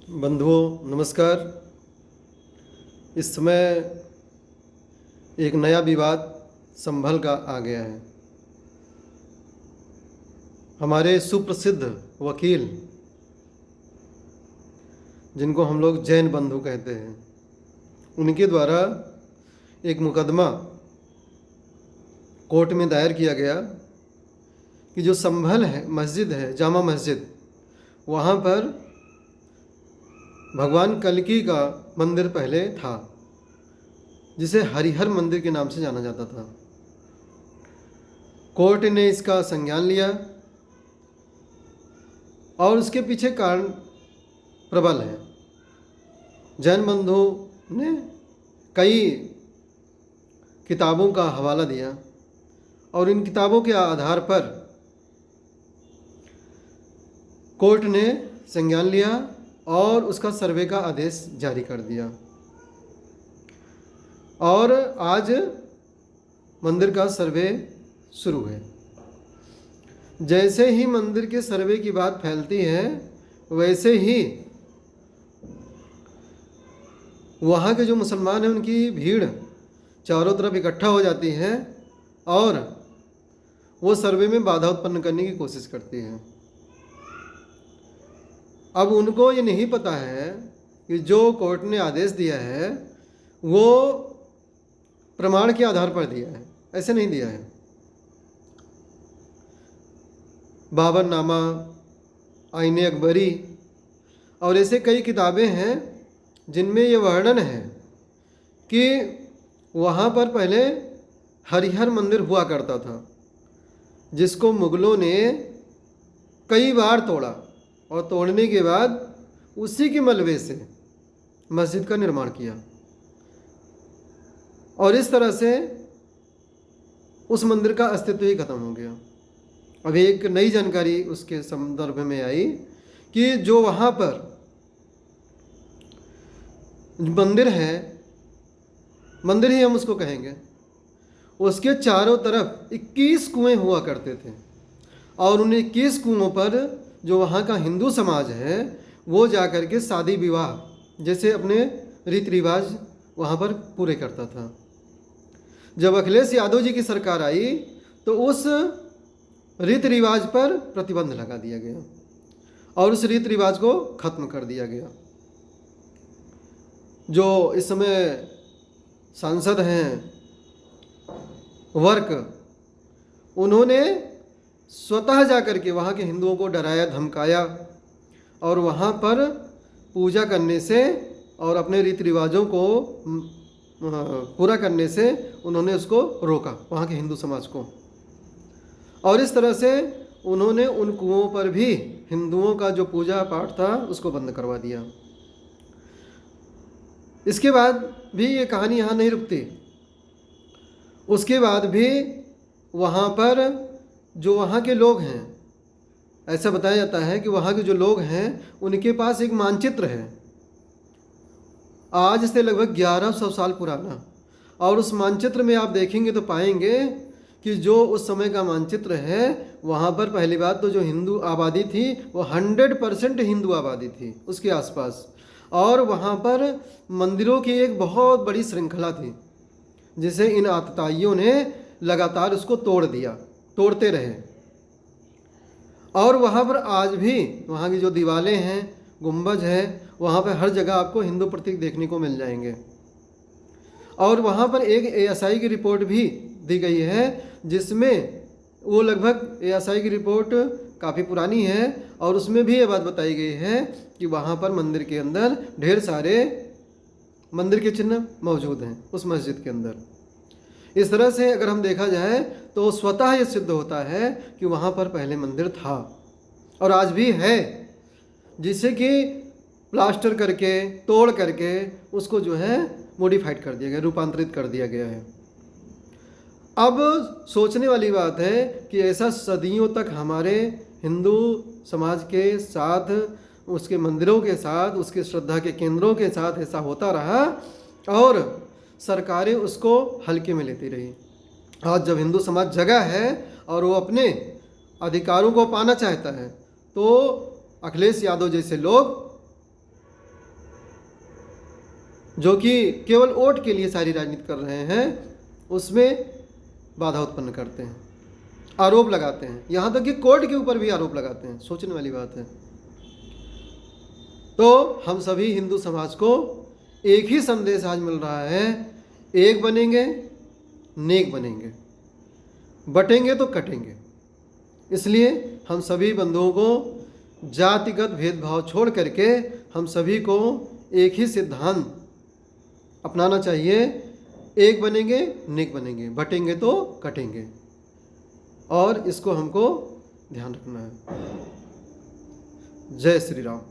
बंधुओं नमस्कार। इस समय एक नया विवाद संभल का आ गया है। हमारे सुप्रसिद्ध वकील, जिनको हम लोग जैन बंधु कहते हैं, उनके द्वारा एक मुकदमा कोर्ट में दायर किया गया कि जो संभल है मस्जिद है, जामा मस्जिद, वहाँ पर भगवान कल्कि का मंदिर पहले था, जिसे हरिहर मंदिर के नाम से जाना जाता था। कोर्ट ने इसका संज्ञान लिया और उसके पीछे कारण प्रबल है। जैन बंधु ने कई किताबों का हवाला दिया और इन किताबों के आधार पर कोर्ट ने संज्ञान लिया और उसका सर्वे का आदेश जारी कर दिया। और आज मंदिर का सर्वे शुरू है। जैसे ही मंदिर के सर्वे की बात फैलती है, वैसे ही वहाँ के जो मुसलमान हैं उनकी भीड़ चारों तरफ इकट्ठा हो जाती है और वो सर्वे में बाधा उत्पन्न करने की कोशिश करती है। अब उनको ये नहीं पता है कि जो कोर्ट ने आदेश दिया है वो प्रमाण के आधार पर दिया है, ऐसे नहीं दिया है। बाबरनामा, आईने अकबरी और ऐसे कई किताबें हैं जिनमें ये वर्णन है कि वहाँ पर पहले हरिहर मंदिर हुआ करता था, जिसको मुग़लों ने कई बार तोड़ा और तोड़ने के बाद उसी के मलबे से मस्जिद का निर्माण किया और इस तरह से उस मंदिर का अस्तित्व ही खत्म हो गया। अब एक नई जानकारी उसके संदर्भ में आई कि जो वहाँ पर मंदिर है, मंदिर ही हम उसको कहेंगे, उसके चारों तरफ 21 कुएं हुआ करते थे और उन 21 कुओं पर जो वहाँ का हिंदू समाज है वो जा कर के शादी विवाह जैसे अपने रीति रिवाज वहाँ पर पूरे करता था। जब अखिलेश यादव जी की सरकार आई तो उस रीति रिवाज पर प्रतिबंध लगा दिया गया और उस रीति रिवाज को ख़त्म कर दिया गया। जो इस समय सांसद हैं वर्क, उन्होंने स्वतः जाकर के वहाँ के हिंदुओं को डराया धमकाया और वहाँ पर पूजा करने से और अपने रीति रिवाजों को पूरा करने से उन्होंने उसको रोका, वहाँ के हिंदू समाज को। और इस तरह से उन्होंने उन कुओं पर भी हिंदुओं का जो पूजा पाठ था उसको बंद करवा दिया। इसके बाद भी ये कहानी यहाँ नहीं रुकती। उसके बाद भी वहाँ पर जो वहाँ के लोग हैं, ऐसा बताया जाता है कि वहाँ के जो लोग हैं उनके पास एक मानचित्र है, आज से लगभग 1100 साल पुराना, और उस मानचित्र में आप देखेंगे तो पाएंगे कि जो उस समय का मानचित्र है वहाँ पर पहली बात तो जो हिंदू आबादी थी वो 100% हिंदू आबादी थी उसके आसपास, और वहाँ पर मंदिरों की एक बहुत बड़ी श्रृंखला थी जिसे इन आतताइयों ने लगातार उसको तोड़ते रहे। और वहाँ पर आज भी वहाँ की जो दीवारें हैं, गुंबज है, वहाँ पर हर जगह आपको हिंदू प्रतीक देखने को मिल जाएंगे। और वहाँ पर एक एएसआई की रिपोर्ट भी दी गई है जिसमें वो लगभग एएसआई की रिपोर्ट काफ़ी पुरानी है और उसमें भी ये बात बताई गई है कि वहाँ पर मंदिर के अंदर ढेर सारे मंदिर के चिन्ह मौजूद हैं उस मस्जिद के अंदर। इस तरह से अगर हम देखा जाए तो स्वतः ये सिद्ध होता है कि वहाँ पर पहले मंदिर था और आज भी है, जिसे कि प्लास्टर करके तोड़ करके उसको जो है मॉडिफाइड कर दिया गया, रूपांतरित कर दिया गया है। अब सोचने वाली बात है कि ऐसा सदियों तक हमारे हिंदू समाज के साथ, उसके मंदिरों के साथ, उसके श्रद्धा के केंद्रों के साथ ऐसा होता रहा और सरकारें उसको हल्के में लेती रही। आज जब हिंदू समाज जगा है और वो अपने अधिकारों को पाना चाहता है तो अखिलेश यादव जैसे लोग जो कि केवल वोट के लिए सारी राजनीति कर रहे हैं, उसमें बाधा उत्पन्न करते हैं, आरोप लगाते हैं, यहाँ तक कि कोर्ट के ऊपर भी आरोप लगाते हैं। सोचने वाली बात है। तो हम सभी हिंदू समाज को एक ही संदेश आज मिल रहा है, एक बनेंगे, नेक बनेंगे, बटेंगे तो कटेंगे। इसलिए हम सभी बंधुओं को जातिगत भेदभाव छोड़ करके हम सभी को एक ही सिद्धांत अपनाना चाहिए, एक बनेंगे, नेक बनेंगे, बटेंगे तो कटेंगे, और इसको हमको ध्यान रखना है। जय श्री राम।